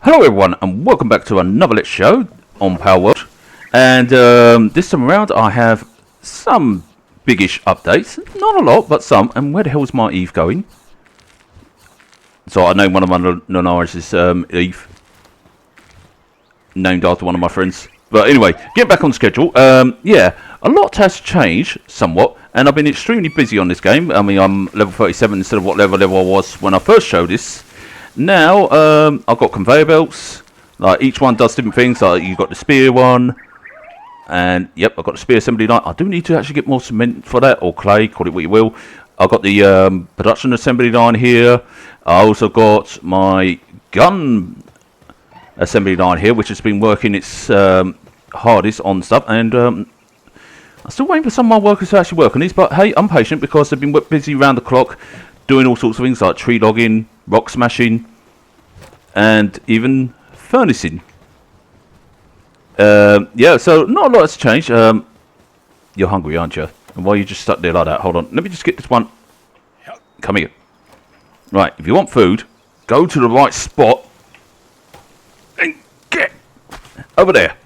Hello everyone and welcome back to another Let's Show on Palworld. And this time around I have some biggish updates. Not a lot, but some. And where the hell is my Eve going? So I named one of my Lunaris is Eve. Named after one of my friends. But anyway, get back on schedule. Yeah, a lot has changed somewhat. And I've been extremely busy on this game. I mean, I'm level 37 instead of what level I was when I first showed this. Now, I've got conveyor belts. Like, each one does different things. Like, you've got the spear one. And, yep, I've got the spear assembly line. I do need to actually get more cement for that. Or clay, call it what you will. I've got the production assembly line here. I also got my gun assembly line here, which has been working its hardest on stuff. And, I'm still waiting for some of my workers to actually work on these. But, hey, I'm patient because they've been busy around the clock. Doing all sorts of things like tree logging, rock smashing, and even furnacing. Yeah, so not a lot has changed. You're hungry, aren't you? And why are you just stuck there like that? Hold on, let me just get this one. Come here. Right, if you want food, go to the right spot and get over there.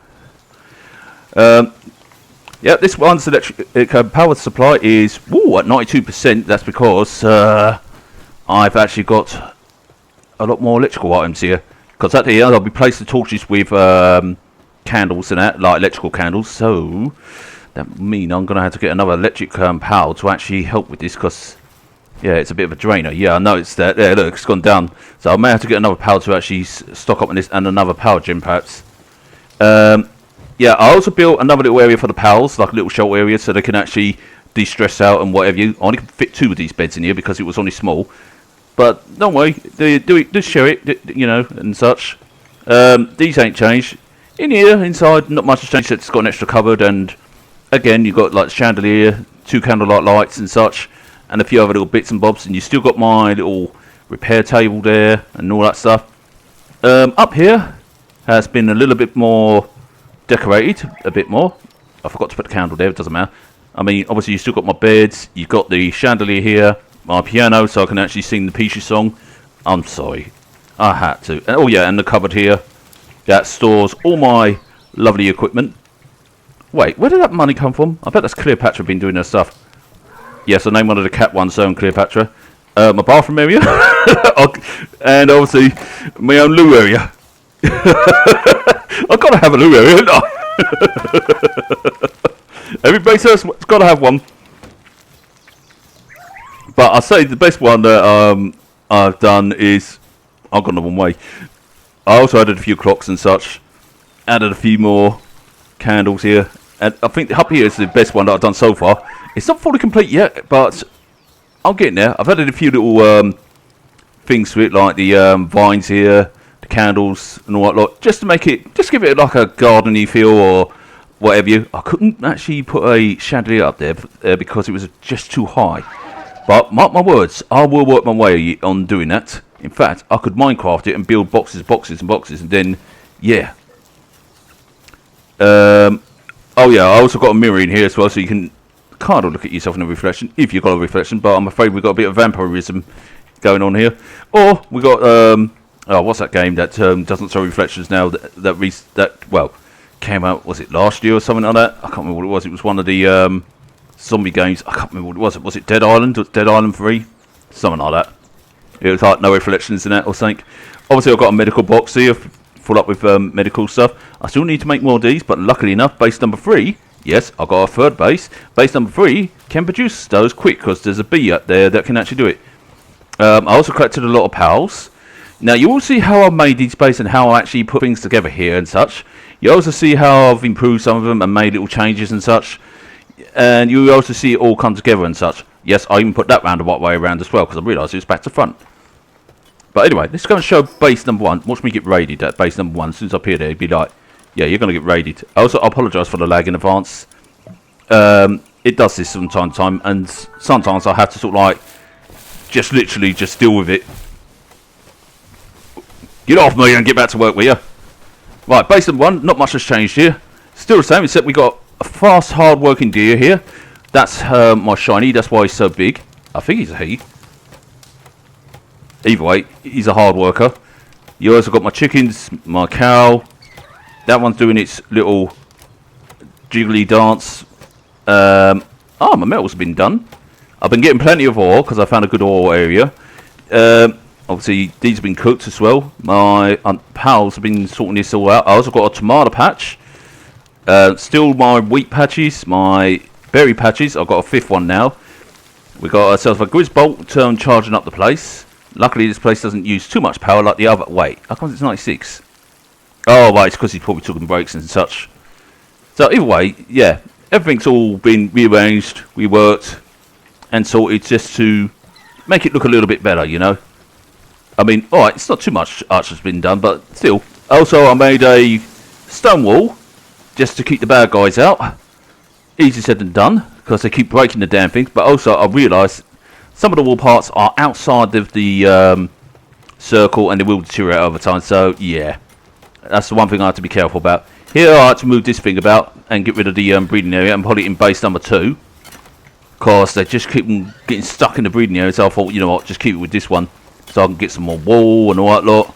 Yeah, this one's electric power supply is at 92%. That's because I've actually got a lot more electrical items here. Because at the end I'll be placing the torches with candles and that, like electrical candles. So that means I'm gonna have to get another electric power to actually help with this. Because yeah, it's a bit of a drainer. Yeah, I noticed that. There, look, it's gone down. So I may have to get another power to actually stock up on this, and another power gem perhaps. Yeah, I also built another little area for the pals, like a little shelter area, so they can actually de-stress out and whatever you. I only can fit 2 of these beds in here because it was only small. But don't worry, just share it, you know, and such. These ain't changed. In here, inside, not much has changed. It's got an extra cupboard, and again, you've got like chandelier, 2 candlelight lights and such, and a few other little bits and bobs. And you still got my little repair table there and all that stuff. Up here has been a little bit more decorated a bit more. I forgot to put the candle there, it doesn't matter. I mean, obviously you still got my beds, you've got the chandelier here, my piano, so I can actually sing the Peachy song. I'm sorry, I had to. Oh yeah, and the cupboard here that stores all my lovely equipment. Wait, where did that money come from? I bet that's Cleopatra been doing her stuff. Yes, I named one of the cat ones so Cleopatra. My bathroom area, and obviously my own loo area. I've got to have a loo area, haven't I? Every base has got to have one. But I say the best one that I've done is I've gone the wrong way. I also added a few clocks and such. Added a few more candles here. And I think up here is the best one that I've done so far. It's not fully complete yet, but I'm getting there. I've added a few little things to it, like the vines here, the candles and all that lot, just to make it, just give it like a garden-y feel or whatever you. I couldn't actually put a chandelier up there because it was just too high. But mark my words, I will work my way on doing that. In fact, I could Minecraft it and build boxes, and then, yeah. Oh yeah, I also got a mirror in here as well, so you can kind of look at yourself in a reflection, if you've got a reflection, but I'm afraid we've got a bit of vampirism going on here. Or, we got, oh, what's that game that doesn't show reflections now, well, came out, was it last year or something like that? I can't remember what it was. It was one of the zombie games. I can't remember what it was. Was it Dead Island? Dead Island 3? Something like that. It was like no reflections in that or something. Obviously, I've got a medical box here, full up with medical stuff. I still need to make more of these, but luckily enough, base number 3, yes, I've got a 3rd base. Base number 3 can produce those quick because there's a bee up there that can actually do it. I also collected a lot of pals. Now, you will see how I made these bases and how I actually put things together here and such. You also see how I've improved some of them and made little changes and such. And you also see it all come together and such. Yes, I even put that roundabout way around as well because I realised it was back to front. But anyway, let's go and show base number 1. Watch me get raided at base number 1. As soon as I appear there, it'd be like, yeah, you're going to get raided. I also apologise for the lag in advance. It does this from time to time. And sometimes I have to sort of like, just literally just deal with it. Get off me and get back to work, will you? Right, base number 1, not much has changed here. Still the same, except we got a fast, hard-working deer here. That's my shiny, that's why he's so big. I think he's a he. either way, he's a hard worker. You also got my chickens, my cow. That one's doing its little jiggly dance. My metal's been done. I've been getting plenty of ore because I found a good ore area. Obviously, these have been cooked as well. My pals have been sorting this all out. I also got a tomato patch. Still my wheat patches, my berry patches. I've got a 5th one now. We got ourselves a Grisbolt charging up the place. Luckily, this place doesn't use too much power like the other. Wait, how come it's 96? Oh, right, it's because he's probably took breaks and such. So either way, yeah, everything's all been rearranged, reworked, and sorted just to make it look a little bit better, you know. I mean, alright, it's not too much archer's been done, but still. Also, I made a stone wall just to keep the bad guys out. Easier said than done, because they keep breaking the damn things. But also, I realised some of the wall parts are outside of the circle, and they will deteriorate over time. So, yeah, that's the one thing I have to be careful about. Here, I have to move this thing about and get rid of the breeding area and put it in base number 2. Because they just keep getting stuck in the breeding area. So I thought, you know what, just keep it with this one. So I can get some more wool and all that lot.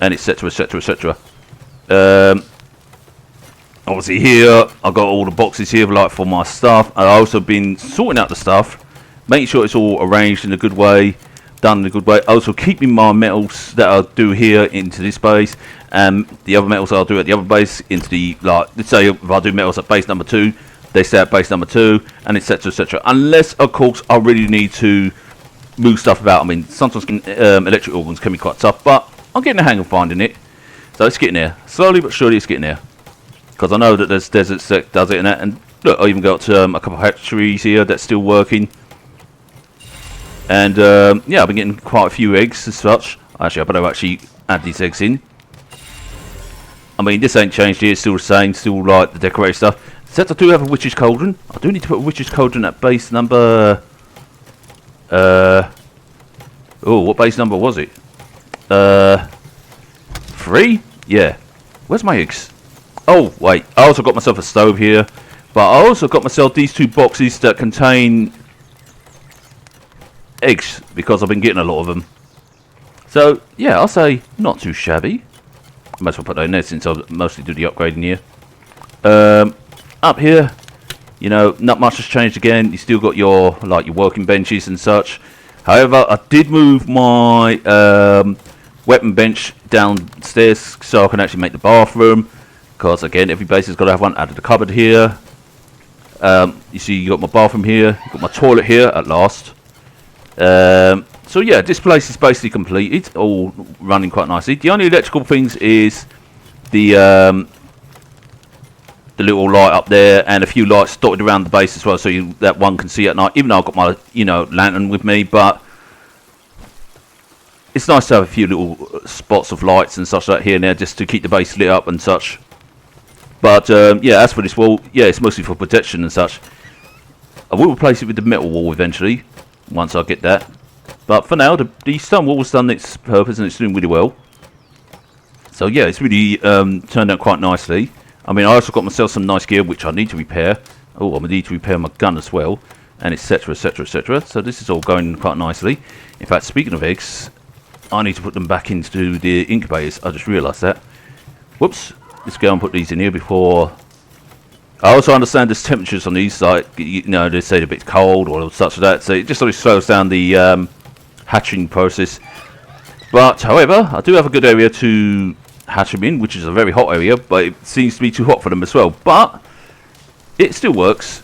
And etc, etc, etc. Obviously here, I've got all the boxes here like for my stuff. I've also been sorting out the stuff. Making sure it's all arranged in a good way. Done in a good way. Also keeping my metals that I'll do here into this base. And the other metals I'll do at the other base into the, like, let's say if I do metals at base number 2. They stay at base number 2. And etc, etc. Unless, of course, I really need to move stuff about. I mean, sometimes electric organs can be quite tough. But I'm getting the hang of finding it. So it's getting there. Slowly but surely it's getting there. Because I know that there's deserts that does it and that. And look, I even got a couple of hatcheries here that's still working. And yeah, I've been getting quite a few eggs as such. Actually, I better actually add these eggs in. I mean, this ain't changed here. It's still the same. Still like the decorated stuff. Except I do have a witch's cauldron. I do need to put a witch's cauldron at base number... oh, what base number was it? 3? Yeah. Where's my eggs? Oh, wait. I also got myself a stove here. But I also got myself these 2 boxes that contain eggs. Because I've been getting a lot of them. So, yeah, I'll say not too shabby. I might as well put that in there since I mostly do the upgrading here. Up here, you know, not much has changed again. You still got your, like, your working benches and such. However, I did move my weapon bench downstairs so I can actually make the bathroom. Because, again, every base has got to have one. Added a cupboard here. You see, you got my bathroom here. You got my toilet here at last. So, yeah, this place is basically completed. All running quite nicely. The only electrical things is the little light up there. And a few lights dotted around the base as well. So that one can see at night. Even though I've got my, you know, lantern with me. But it's nice to have a few little spots of lights and such like here and there. Just to keep the base lit up and such. But, yeah, as for this wall, yeah, it's mostly for protection and such. I will replace it with the metal wall eventually, once I get that. But for now, the stone wall has done its purpose and it's doing really well. So, yeah, it's really turned out quite nicely. I mean, I also got myself some nice gear, which I need to repair. Oh, I need to repair my gun as well. And etc, etc, etc. So this is all going quite nicely. In fact, speaking of eggs, I need to put them back into the incubators. I just realised that. Whoops. Let's go and put these in here before... I also understand there's temperatures on these, like, you know, they say they're a bit cold or such as that. So it just sort of slows down the hatching process. But, however, I do have a good area to hatch them in, which is a very hot area. But it seems to be too hot for them as well. But it still works.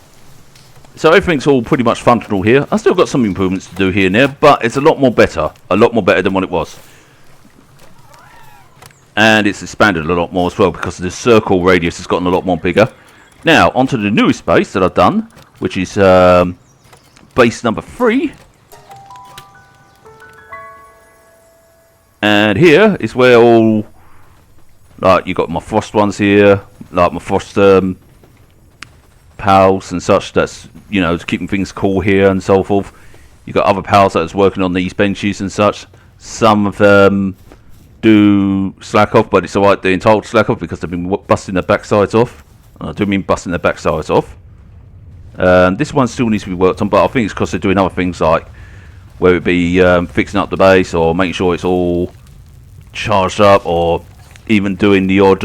So everything's all pretty much functional here. I've still got some improvements to do here and there. But it's a lot more better. A lot more better than what it was. And it's expanded a lot more as well because the circle radius has gotten a lot more bigger. Now, onto the newest base that I've done, which is base number 3. And here is where all, like, you got my frost ones here, like my frost pals and such. That's, you know, keeping things cool here and so forth. You got other pals that's working on these benches and such. Some of them do slack off, but it's alright, they're entitled to slack off because they've been busting their backsides off. And I do mean busting their backsides off. This one still needs to be worked on, but I think it's because they're doing other things like whether it be fixing up the base or making sure it's all charged up, or even doing the odd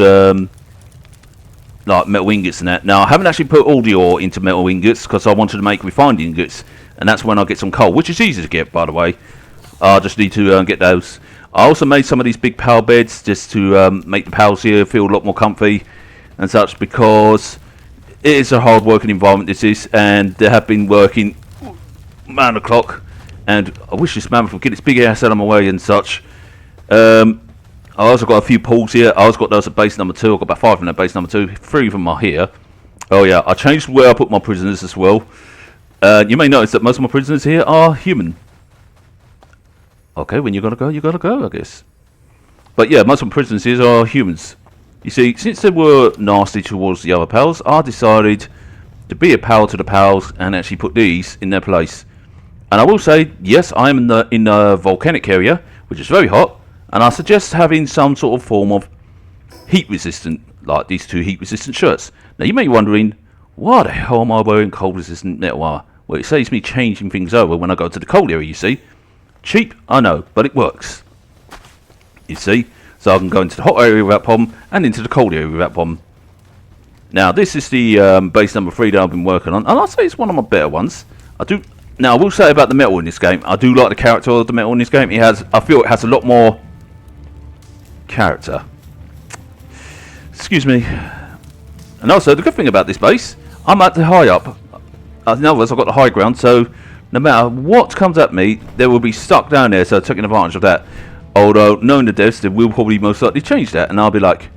like metal ingots and that. Now, I haven't actually put all the ore into metal ingots because I wanted to make refined ingots, and that's when I get some coal, which is easy to get, by the way. I just need to get those. I also made some of these big power beds just to make the pals here feel a lot more comfy and such, because it is a hard working environment, this is, and they have been working round the clock, and I wish this man would get its big ass out of my way and such. I also got a few pools here. I also got those at base number 2. I've got about 5 in that base number 2. 3 of them are here. Oh yeah, I changed where I put my prisoners as well. You may notice that most of my prisoners here are human. Okay, when you gotta go, I guess. But yeah, most of my prisoners here are humans. You see, since they were nasty towards the other pals, I decided to be a pal to the pals and actually put these in their place. And I will say, yes, I am in the volcanic area, which is very hot. And I suggest having some sort of form of heat resistant, like these 2 heat resistant shirts. Now you may be wondering, why the hell am I wearing cold resistant metal armor? Well, it saves me changing things over when I go to the cold area, you see. Cheap, I know, but it works. You see, so I can go into the hot area without problem, and into the cold area without problem. Now this is the base number 3 that I've been working on, and I'd say it's one of my better ones. Now I will say about the metal in this game, I do like the character of the metal in this game. I feel it has a lot more character. Excuse me. And also, the good thing about this base, I'm at the high up. In other words, I've got the high ground, so no matter what comes at me, they will be stuck down there, so taking advantage of that. Although, knowing the devs, they will probably most likely change that, and I'll be like,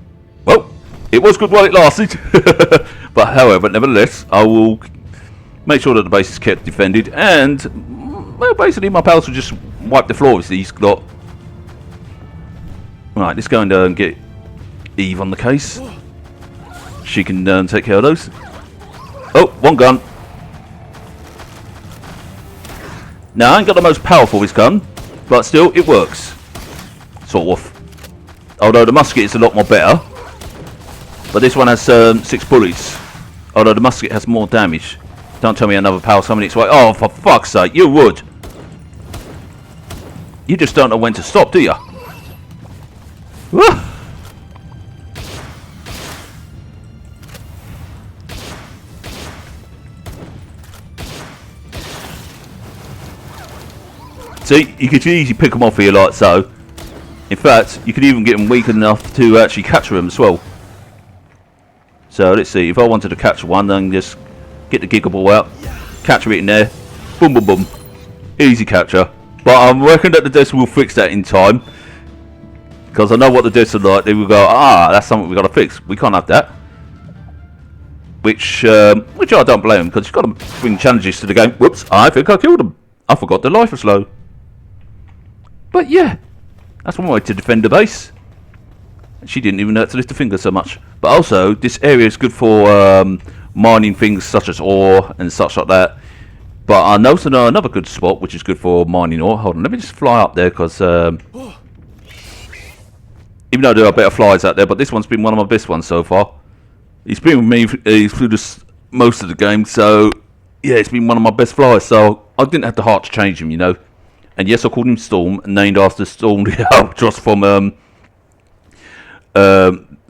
well, it was good while it lasted. But however, nevertheless, I will make sure that the base is kept defended, and, well, basically my pals will just wipe the floor with these lot. Right, let's go and get Eve on the case. She can take care of those. Oh, one gun. Now, I ain't got the most powerful this gun, but still, it works. Sort of. Although the musket is a lot more better. But this one has 6 bullets. Although the musket has more damage. Don't tell me another pal summoning its way. Oh, for fuck's sake, you would. You just don't know when to stop, do you? See, you could easily pick them off here like so. In fact, you could even get them weak enough to actually capture them as well. So let's see, if I wanted to capture one, then just get the Giga Ball out, capture it in there, boom boom boom, easy capture. But I reckon that the devs will fix that in time. Because I know what the devs are like. They will go, that's something we've got to fix. We can't have that. Which I don't blame them, because you've got to bring challenges to the game. Whoops, I think I killed them. I forgot the life was low. But yeah, that's one way to defend the base. She didn't even hurt to lift a finger so much. But also, this area is good for mining things such as ore and such like that. But I noticed another good spot, which is good for mining ore. Hold on, let me just fly up there, because... even though there are better flies out there, but this one's been one of my best ones so far. He's been with me through most of the game, so yeah, it's been one of my best flies. So I didn't have the heart to change him, you know. And yes, I called him Storm, named after Storm the Albatross from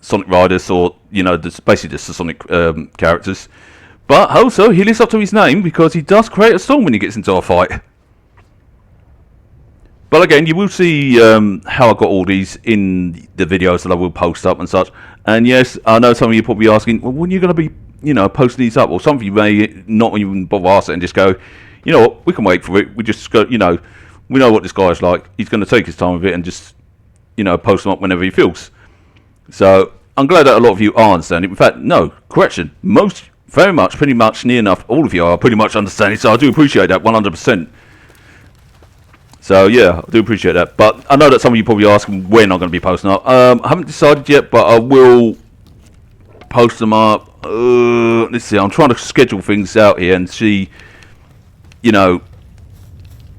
Sonic Riders, or you know, basically just the Sonic characters. But also, he lives up to his name because he does create a storm when he gets into a fight. But again, you will see how I got all these in the videos that I will post up and such. And yes, I know some of you are probably asking, well, when are you going to be, you know, posting these up? Or some of you may not even bother asking and just go, you know what, we can wait for it. We just go, you know, we know what this guy's like. He's going to take his time with it and just, you know, post them up whenever he feels. So I'm glad that a lot of you are understanding. In fact, no, correction, very much, pretty much, near enough, all of you are pretty much understanding. So I do appreciate that 100%. So yeah, I do appreciate that. But I know that some of you probably asking when I'm going to be posting up. I haven't decided yet, but I will post them up. Let's see, I'm trying to schedule things out here and see, you know,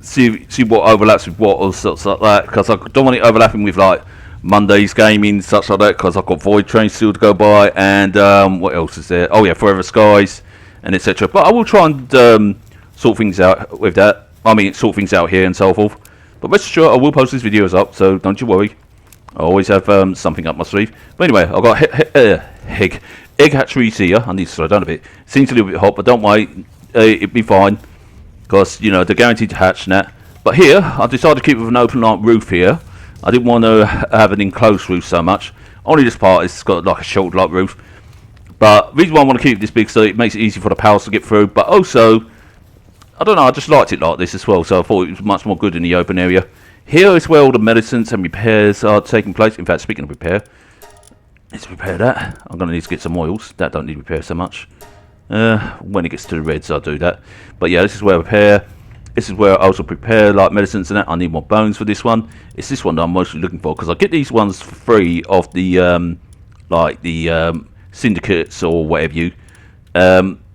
see what overlaps with what or such like that. Because I don't want it overlapping with like Monday's gaming, such like that. Because I've got Void Train still to go by, and what else is there? Oh yeah, Forever Skies and etc. But I will try and sort things out with that. I mean, sort things out here and so forth. But rest assured, I will post these videos up, so don't you worry. I always have something up my sleeve. But anyway, I've got egg hatcheries here. I need to slow down a bit. Seems a little bit hot, but don't worry, it'll be fine. Because, you know, they're guaranteed to hatch and that. But here, I decided to keep it with an open like roof here. I didn't want to have an enclosed roof so much. Only this part has got like a sheltered like roof. But the reason why I want to keep it this big so it makes it easy for the pals to get through. But also, I don't know, I just liked it like this as well. So I thought it was much more good in the open area. Here is where all the medicines and repairs are taking place. In fact, speaking of repair, let's repair that. I'm going to need to get some oils. That don't need repair so much. When it gets to the reds, I'll do that. But yeah, this is where I repair. This is where I also prepare like medicines and that. I need more bones for this one. It's this one that I'm mostly looking for because I get these ones for free off the syndicates or whatever you.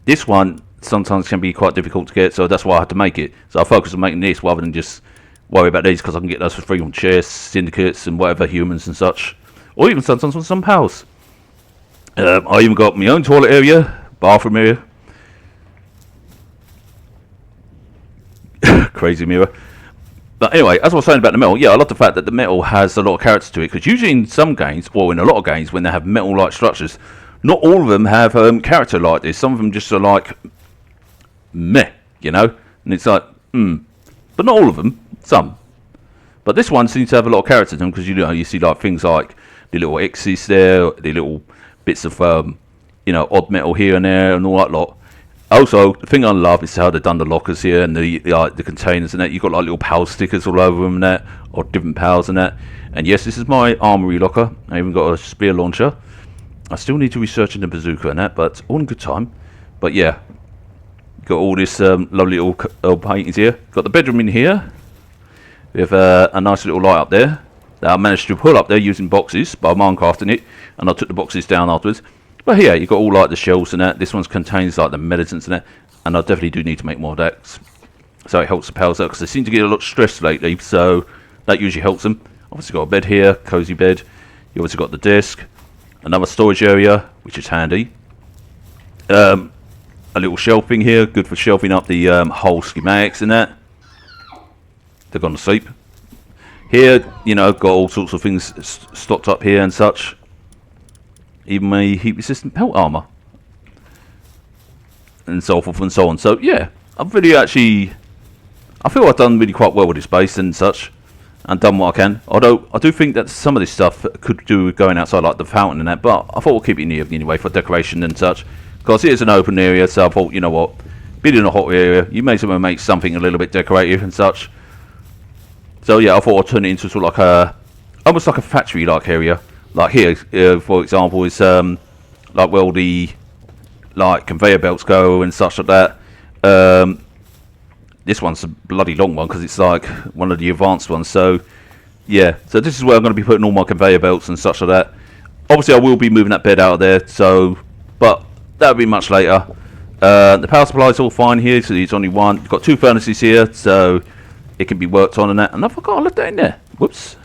This one sometimes can be quite difficult to get, so that's why I had to make it. So I focus on making this rather than just worry about these because I can get those for free on chests, syndicates, and whatever, humans and such, or even sometimes on some pals. I even got my own toilet area, bathroom area. Crazy mirror. But anyway, as I was saying about the metal, yeah, I love the fact that the metal has a lot of character to it, because usually in some games, or in a lot of games, when they have metal-like structures, not all of them have character like this. Some of them just are like, meh, you know? And it's like, But not all of them, some. But this one seems to have a lot of character to them, because, you know, you see like things like the little X's there, the little bits of, you know, odd metal here and there, and all that lot. Also, the thing I love is how they've done the lockers here and the containers and that. You've got like little PAL stickers all over them and that, or different PALs and that. And yes, this is my armory locker. I even got a spear launcher. I still need to research in the bazooka and that, but all in good time. But yeah, got all this lovely little paintings here. Got the bedroom in here with a nice little light up there that I managed to pull up there using boxes by Minecrafting it, and I took the boxes down afterwards. But here, you've got all like the shelves and that. This one contains like the medicines and that. And I definitely do need to make more decks. So it helps the pals out, because they seem to get a lot stressed lately. So that usually helps them. Obviously got a bed here, cozy bed. You obviously got the desk. Another storage area, which is handy. A little shelving here, good for shelving up the whole schematics and that. They're gone to sleep. Here, you know, got all sorts of things stocked up here and such. Even my heat-resistant pelt armor, and so forth and so on. So yeah, I've really actually, I feel I've done really quite well with this base and such, and done what I can. Although I do think that some of this stuff could do with going outside, like the fountain and that. But I thought we'll keep it in here anyway for decoration and such, because it is an open area. So I thought, you know what, being in a hot area, you may as well make something a little bit decorative and such. So yeah, I thought I'd turn it into sort of like a, almost like a factory-like area. Like here, for example, is like where all the like conveyor belts go and such like that. This one's a bloody long one because it's like one of the advanced ones. So yeah, so this is where I'm going to be putting all my conveyor belts and such like that. Obviously, I will be moving that bed out of there. So, but that'll be much later. The power supply is all fine here, so it's only one. You've got two furnaces here, so it can be worked on and that. And I forgot I left that in there. Whoops.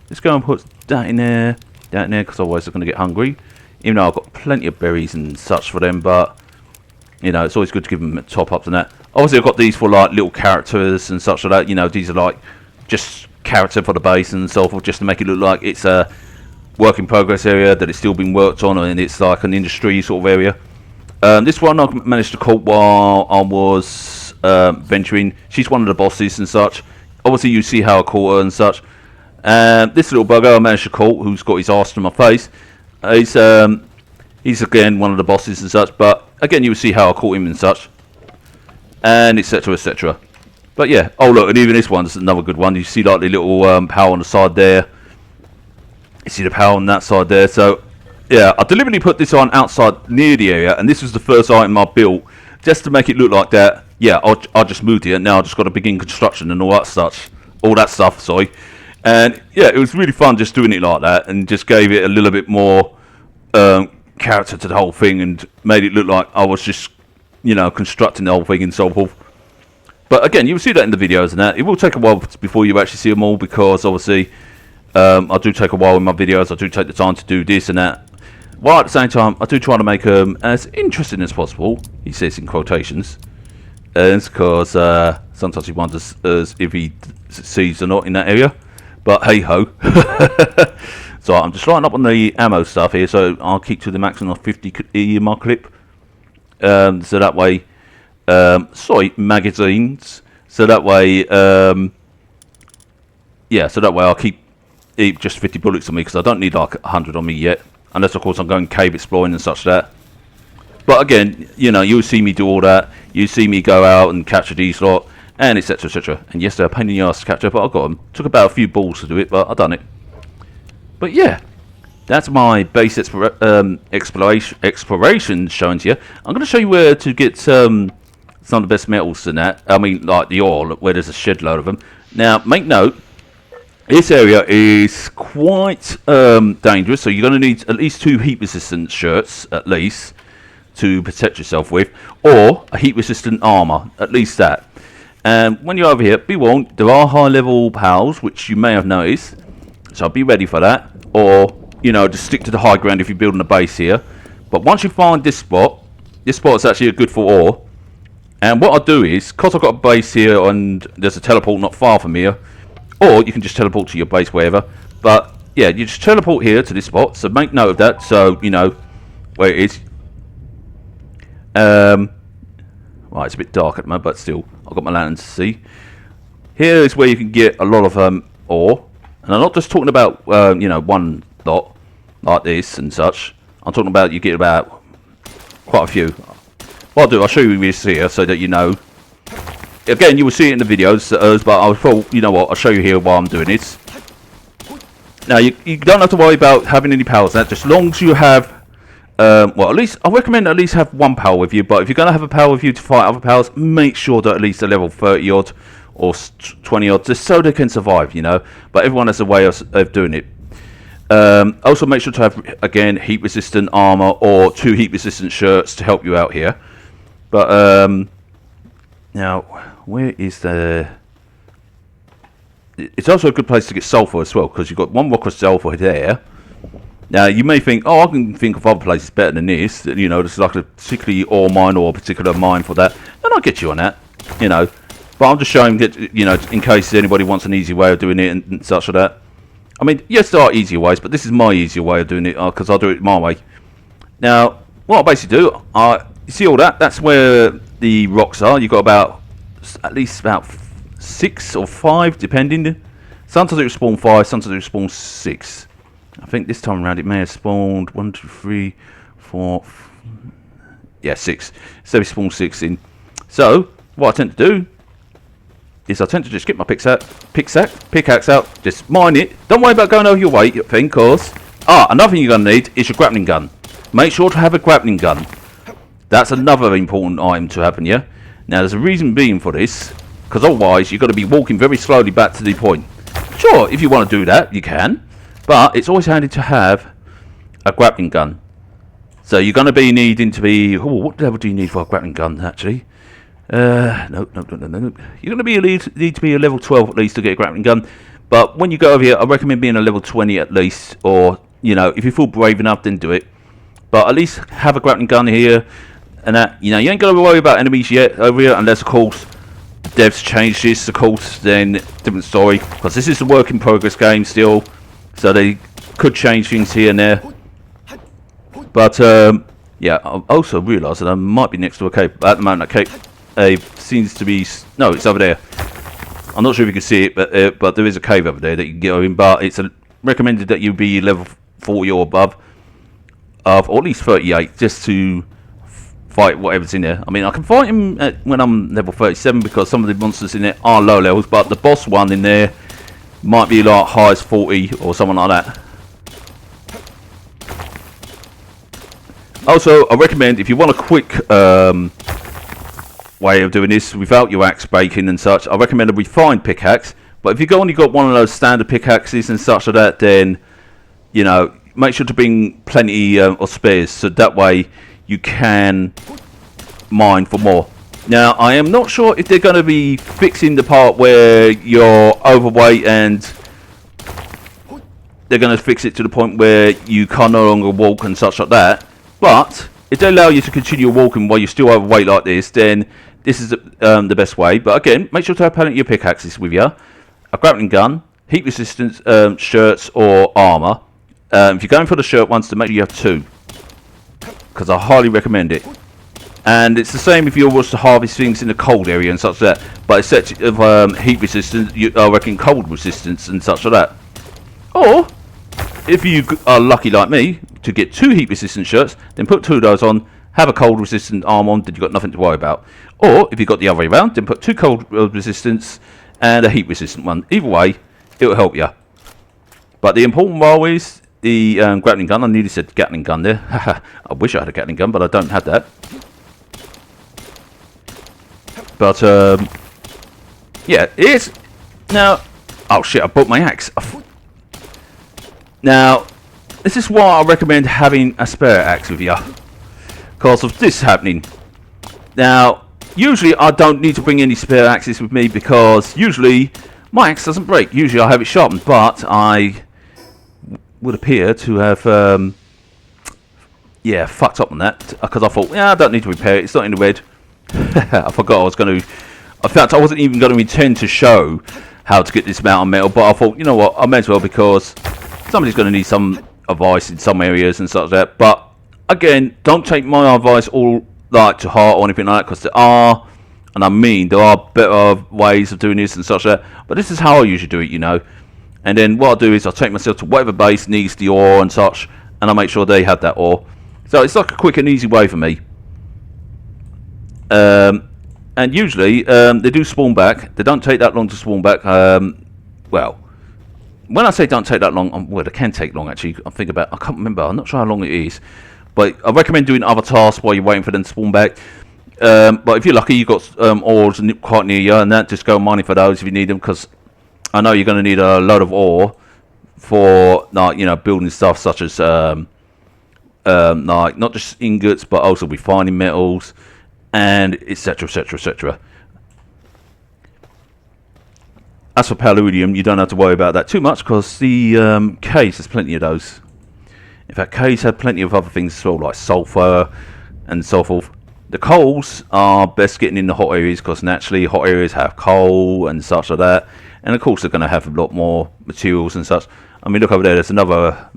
Let's go and put that in there, because otherwise they're going to get hungry. Even though I've got plenty of berries and such for them, but you know, it's always good to give them top ups and that. Obviously, I've got these for like little characters and such like that. You know, these are like just character for the base and so forth, just to make it look like it's a work in progress area, that it's still being worked on, and it's like an industry sort of area. This one I managed to caught while I was venturing. She's one of the bosses and such. Obviously, you see how I caught her and such. This little bugger I managed to call, who's got his arse to my face, he's again one of the bosses and such, but again you will see how I caught him and such, and etc etc. But yeah, oh look, and even this one's another good one. You see like the little power on the side there, you see the power on that side there. So yeah, I deliberately put this on outside near the area, and this was the first item I built just to make it look like that. Yeah, I just moved here, now I just got to begin construction and all that stuff, sorry. And yeah, it was really fun just doing it like that, and just gave it a little bit more character to the whole thing, and made it look like I was just, you know, constructing the whole thing and so forth. But again, you'll see that in the videos and that. It will take a while before you actually see them all, because obviously I do take a while in my videos. I do take the time to do this and that, while at the same time I do try to make them as interesting as possible. He says in quotations, and because Sometimes he wonders if he succeeds or not in that area. But hey ho. So I'm just lighting up on the ammo stuff here, so I'll keep to the maximum of 50 in my clip. So that way, magazines. So that way, yeah, so that way I'll keep just 50 bullets on me, because I don't need like 100 on me yet. Unless, of course, I'm going cave exploring and such that. But again, you know, you'll see me do all that. You see me go out and capture these lot, and etc, etc. And yes, they're a pain in the ass to capture, but I got them. Took about a few balls to do it, but I done it. But yeah, that's my base exploration showing to you. I'm going to show you where to get some of the best metals in that. I mean, like the ore, where there's a shed load of them. Now, make note, this area is quite dangerous, so you're going to need at least 2 heat-resistant shirts, at least, to protect yourself with, or a heat-resistant armor, at least that. And when you're over here, be warned, there are high-level pals, which you may have noticed. So be ready for that, or, you know, just stick to the high ground if you're building a base here. But once you find this spot is actually good for ore. And what I'll do is, because I've got a base here and there's a teleport not far from here, or you can just teleport to your base wherever. But yeah, you just teleport here to this spot, so make note of that, so you know where it is. Right, it's a bit dark at the moment, but still, I've got my lantern to see. Here is where you can get a lot of ore. And I'm not just talking about, you know, one lot like this and such. I'm talking about you get about quite a few. What I'll do, I'll show you this here so that you know. Again, you will see it in the videos, but I thought, you know what, I'll show you here while I'm doing this. Now, you don't have to worry about having any powers. That just as long as you have, well, at least I recommend at least have 1 power with you. But if you're going to have a power with you to fight other powers, make sure that at least a level 30 odd. Or 20 odd, just so they can survive, you know. But everyone has a way of doing it. Also, make sure to have, again, heat-resistant armor or 2 heat-resistant shirts to help you out here. But, now, where is the... It's also a good place to get sulfur as well, because you've got 1 rock of sulfur there. Now, you may think, oh, I can think of other places better than this. You know, there's like a particularly ore mine or a particular mine for that. And I'll get you on that, you know. But I'm just showing that, you know, in case anybody wants an easy way of doing it and such like that. I mean, yes, there are easier ways, but this is my easier way of doing it, because I'll do it my way. Now, what I basically do, you see all that? That's where the rocks are. You've got about, at least about 6 or 5, depending. Sometimes it will spawn 5, sometimes it will spawn 6. I think this time around it may have spawned 1, 2, 3, 4, yeah, 6. So we spawn 6 in. So, what I tend to do is I tend to just get my pickaxe out, just mine it. Don't worry about going over your weight thing, cause another thing you're gonna need is your grappling gun. Make sure to have a grappling gun. That's another important item to have in you. Now there's a reason being for this, because otherwise you're gonna be walking very slowly back to the point. Sure, if you want to do that, you can, but it's always handy to have a grappling gun. So you're gonna be needing to be. Oh, what level do you need for a grappling gun actually? No. You're going to need to be a level 12 at least to get a grappling gun. But when you go over here, I recommend being a level 20 at least. Or, you know, if you feel brave enough, then do it. But at least have a grappling gun here. And that, you know, you ain't got to worry about enemies yet over here. Unless, of course, the devs change this, of course, then different story. Because this is a work in progress game still. So they could change things here and there. But, yeah, I also realised that I might be next to a cave. At the moment, that cave seems to be... No, it's over there. I'm not sure if you can see it, but there is a cave over there that you can get in. But it's recommended that you be level 40 or above, or at least 38, just to fight whatever's in there. I mean, I can fight him when I'm level 37 because some of the monsters in there are low levels, but the boss one in there might be like high as 40 or something like that. Also, I recommend if you want a quick way of doing this without your axe breaking and such, I recommend a refined pickaxe. But if you've only got one of those standard pickaxes and such like that, then, you know, make sure to bring plenty of spares, so that way you can mine for more. Now, I am not sure if they're going to be fixing the part where you're overweight and they're going to fix it to the point where you can no longer walk and such like that. But if they allow you to continue walking while you're still overweight like this, then this is the best way. But again, make sure to have plenty of your pickaxes with you, a grappling gun, heat resistance shirts or armor. If you're going for the shirt ones, to make sure you have 2, because I highly recommend it. And it's the same if you was to harvest things in the cold area and such like that. But it's set of heat resistance, I reckon cold resistance and such like that. Or if you are lucky like me to get 2 heat resistant shirts, then put 2 of those on, have a cold resistant arm on, then you've got nothing to worry about. Or if you've got the other way around, then put 2 cold resistance and a heat resistant one. Either way, it will help you. But the important one is the grappling gun. I nearly said Gatling gun there. I wish I had a Gatling gun, but I don't have that. But yeah, it is. Now, oh shit, I bought my axe. Now, this is why I recommend having a spare axe with you, because of this happening. Now, usually I don't need to bring any spare axes with me, because usually my axe doesn't break. Usually I have it sharpened, but I would appear to have yeah, fucked up on that, because I thought, yeah, I don't need to repair it, it's not in the red. I forgot I was going to. In fact, I wasn't even going to intend to show how to get this mountain metal, but I thought, you know what, I may as well, because somebody's going to need some advice in some areas and such like that. But again, don't take my advice all like to heart or anything like that, because there are, and I mean, there are better ways of doing this and such like that. But this is how I usually do it, you know. And then what I do is I take myself to whatever base needs the ore and such, and I make sure they have that ore. So it's like a quick and easy way for me. And usually they do spawn back. They don't take that long to spawn back. Well, when I say don't take that long, well, they can take long actually. I can't remember. I'm not sure how long it is, but I recommend doing other tasks while you're waiting for them to spawn back. But if you're lucky, you've got ores quite near you, and that, just go mining for those if you need them, because I know you're going to need a load of ore for, like, you know, building stuff such as like not just ingots, but also refining metals, and etc, etc, etc. As for Palworld, you don't have to worry about that too much, because the caves, there's plenty of those. In fact, caves have plenty of other things as well, like sulfur and so forth. The coals are best getting in the hot areas, because naturally hot areas have coal and such like that. And of course they're going to have a lot more materials and such. I mean, look over there, there's another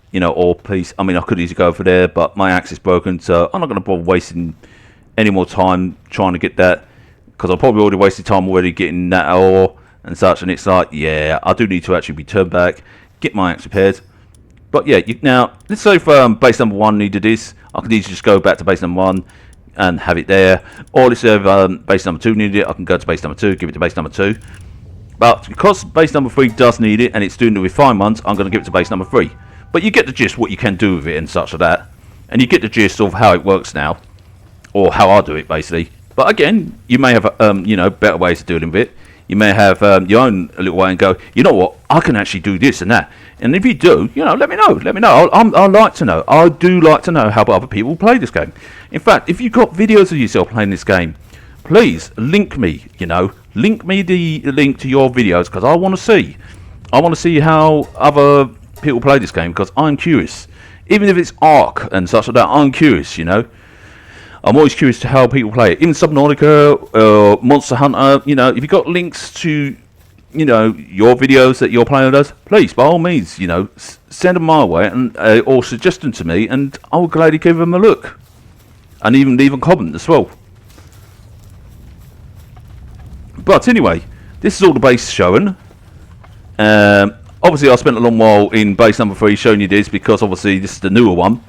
you know, ore piece. I mean, I could easily go over there, but my axe is broken, so I'm not going to bother wasting any more time trying to get that, because I've probably already wasted time already getting that ore and such. And it's like, yeah, I do need to actually be turned back, get my axe repaired. But yeah, now let's say if base number 1 needed this, I could easily just go back to base number 1 and have it there. Or let's say if base number 2 needed it, I can go to base number 2, give it to base number 2. But because base number 3 does need it, and it's doing the refined ones, I'm going to give it to base number 3. But you get the gist what you can do with it and such like that. And you get the gist of how it works now, or how I do it basically. But again, you may have you know, better ways of dealing with it. You may have your own little way and go, you know what, I can actually do this and that. And if you do, you know, let me know. Let me know. I like to know. I do like to know how other people play this game. In fact, if you've got videos of yourself playing this game, please link me. You know, link me the link to your videos, because I want to see. I want to see how other people play this game, because I'm curious. Even if it's Ark and such like that, I'm curious. You know, I'm always curious to how people play it. Even Subnautica, Monster Hunter. You know, if you've got links to, you know, your videos that you're playing with us, please, by all means, you know, send them my way, and or suggest them to me, and I'll gladly give them a look, and even leave a comment as well. But anyway, this is all the base showing. Obviously, I spent a long while in base number 3 showing you this, because obviously this is the newer one.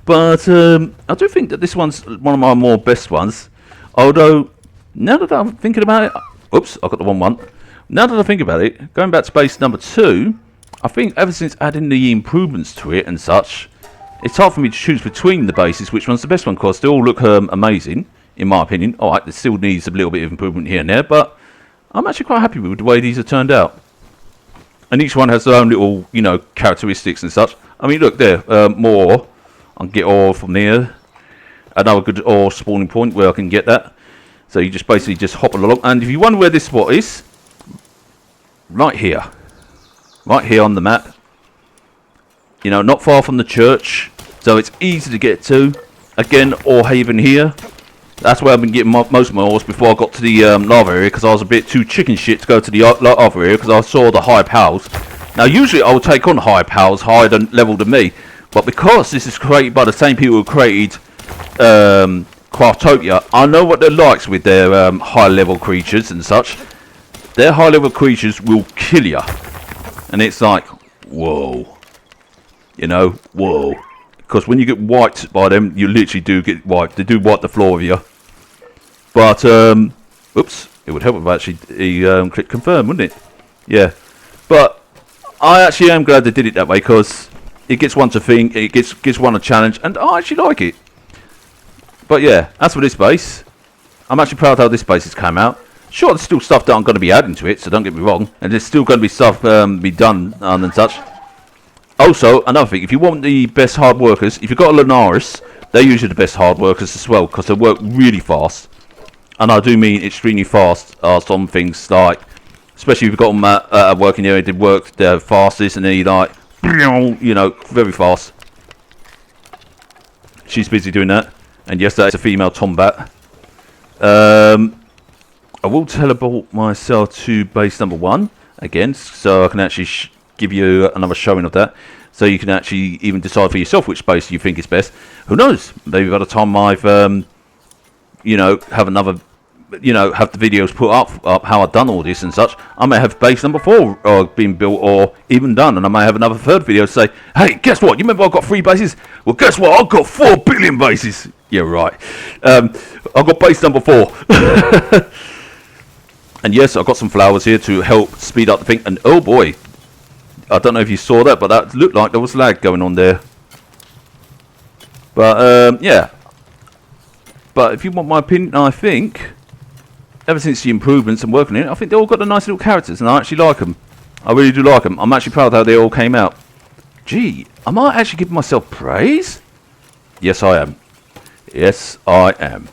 But I do think that this one's one of my more best ones. Although, now that I'm thinking about it, oops, I got the wrong one. Now that I think about it, going back to base number 2, I think ever since adding the improvements to it and such, it's hard for me to choose between the bases which one's the best one, because they all look amazing, in my opinion. Alright, it still needs a little bit of improvement here and there, but I'm actually quite happy with the way these have turned out. And each one has their own little, you know, characteristics and such. I mean, look there, more. I can get ore from there. Another good ore spawning point where I can get that. So you just basically just hop along. And if you wonder where this spot is, right here on the map, you know, not far from the church, so it's easy to get to. Again, ore haven here, That's where I've been getting most of my ores before I got to the lava area, because I was a bit too chicken shit to go to the lava area because I saw the high powers. Now usually I would take on high powers, higher level than me, but because this is created by the same people who created Craftopia, I know what they're like with their high level creatures and such. Their high level creatures will kill you, and it's like, whoa, you know, whoa. Because when you get wiped by them, you literally do get wiped. They do wipe the floor with you. But, oops, it would help if I actually click confirm, wouldn't it? Yeah. But I actually am glad they did it that way, because it gets one to think, it gives one a challenge, and I actually like it. But yeah, as for this base, I'm actually proud how this base has come out. Sure, there's still stuff that I'm going to be adding to it, so don't get me wrong. And there's still going to be stuff be done and such. Also, another thing, if you want the best hard workers, if you've got a Lunaris, they're usually the best hard workers as well, because they work really fast. And I do mean extremely fast. Some things like, especially if you've got them at a working area, they work the fastest, and they like, you know, very fast. She's busy doing that. And yes, that is a female Tombat. I will teleport myself to base number 1 again, so I can actually give you another showing of that, so you can actually even decide for yourself which base you think is best. Who knows? Maybe by the time I've, you know, have another, you know, have the videos put up how I've done all this and such, I may have base number 4 being built or even done, and I may have another third video to say, hey, guess what? You remember I've got 3 bases? Well, guess what? I've got 4 billion bases. Yeah, right. I've got base number 4. And yes, I've got some flowers here to help speed up the thing. And oh boy, I don't know if you saw that, but that looked like there was lag going on there. But yeah. But if you want my opinion, I think ever since the improvements and working in it, I think they all got the nice little characters, and I actually like them. I really do like them. I'm actually proud of how they all came out. Gee, am I actually giving myself praise? Yes, I am. Yes, I am.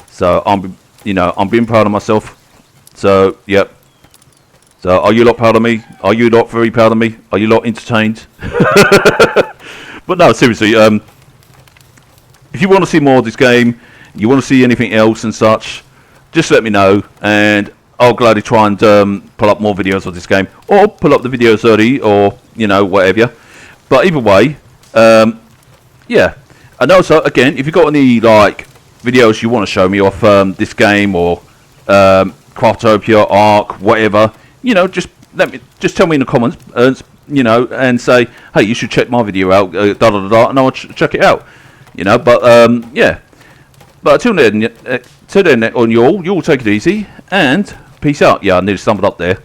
So I'm, you know, I'm being proud of myself. So, yep. So, are you lot proud of me? Are you lot very proud of me? Are you lot entertained? But no, seriously, if you want to see more of this game, you want to see anything else and such, just let me know, and I'll gladly try and pull up more videos of this game, or pull up the videos early, or, you know, whatever. But either way, yeah. And also, again, if you've got any, like, videos you want to show me of this game, or Craftopia, Ark, whatever, you know, just tell me in the comments, you know, and say, hey, you should check my video out, and I'll check it out, you know. But yeah, but until then, on you all take it easy and peace out. Yeah, I nearly stumbled up there.